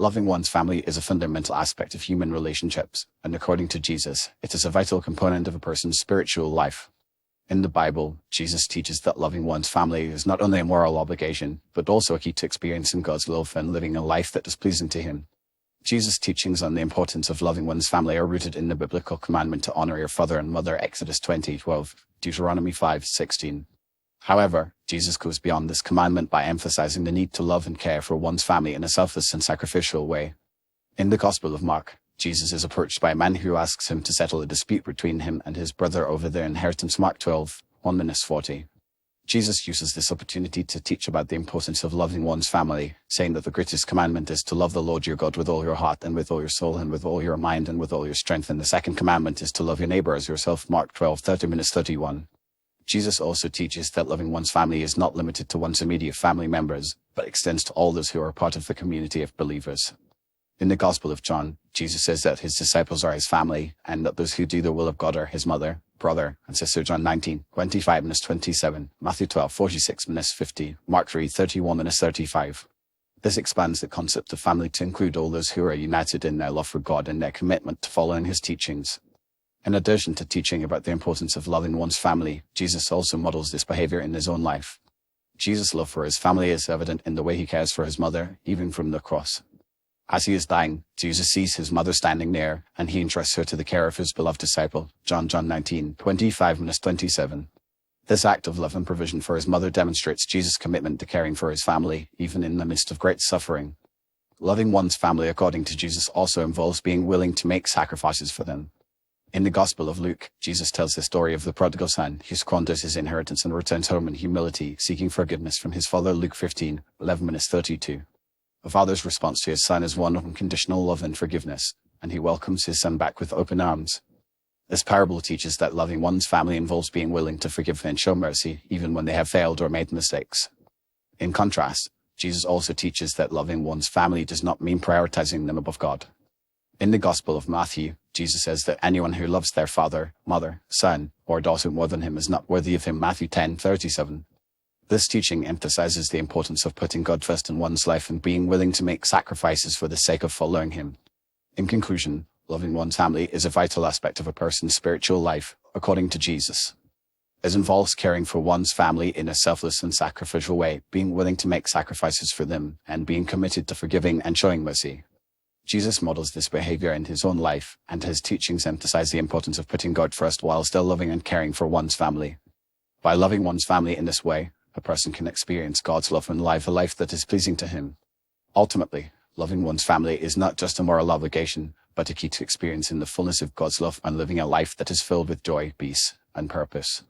loving one's family is a fundamental aspect of human relationships, and according to Jesus, it is a vital component of a person's spiritual life. In the Bible, Jesus teaches that loving one's family is not only a moral obligation, but also a key to experiencing God's love and living a life that is pleasing to Him. Jesus' teachings on the importance of loving one's family are rooted in the biblical commandment to honor your father and mother, Exodus 20:12, Deuteronomy 5:16. However, Jesus goes beyond this commandment by emphasizing the need to love and care for one's family in a selfless and sacrificial way. In the Gospel of Mark, Jesus is approached by a man who asks him to settle a dispute between him and his brother over their inheritance. Mark 12:1-40. Jesus uses this opportunity to teach about the importance of loving one's family, saying that the greatest commandment is to love the Lord your God with all your heart and with all your soul and with all your mind and with all your strength, and the second commandment is to love your neighbor as yourself. Mark 12:30-31. Jesus also teaches that loving one's family is not limited to one's immediate family members, but extends to all those who are part of the community of believers. In the Gospel of John, Jesus says that his disciples are his family, and that those who do the will of God are his mother, brother, and sister. John 19:25-27, Matthew 12:46-50, Mark 3:31-35. This expands the concept of family to include all those who are united in their love for God and their commitment to following his teachings. In addition to teaching about the importance of loving one's family, Jesus also models this behavior in his own life. Jesus' love for his family is evident in the way he cares for his mother, even from the cross. As he is dying, Jesus sees his mother standing near, and he entrusts her to the care of his beloved disciple, John 19:25-27. This act of love and provision for his mother demonstrates Jesus' commitment to caring for his family, even in the midst of great suffering. Loving one's family according to Jesus also involves being willing to make sacrifices for them. In the Gospel of Luke, Jesus tells the story of the prodigal son who squanders his inheritance and returns home in humility, seeking forgiveness from his father. Luke 15:11-32. A father's response to his son is one of unconditional love and forgiveness, and he welcomes his son back with open arms. This parable teaches that loving one's family involves being willing to forgive and show mercy, even when they have failed or made mistakes. In contrast, Jesus also teaches that loving one's family does not mean prioritizing them above God. In the Gospel of Matthew, Jesus says that anyone who loves their father, mother, son, or daughter more than him is not worthy of him. Matthew 10:37. This teaching emphasizes the importance of putting God first in one's life and being willing to make sacrifices for the sake of following him. In conclusion, loving one's family is a vital aspect of a person's spiritual life, according to Jesus. It involves caring for one's family in a selfless and sacrificial way, being willing to make sacrifices for them, and being committed to forgiving and showing mercy. Jesus models this behavior in his own life, and his teachings emphasize the importance of putting God first while still loving and caring for one's family. By loving one's family in this way, a person can experience God's love and live a life that is pleasing to him. Ultimately, loving one's family is not just a moral obligation, but a key to experiencing the fullness of God's love and living a life that is filled with joy, peace, and purpose.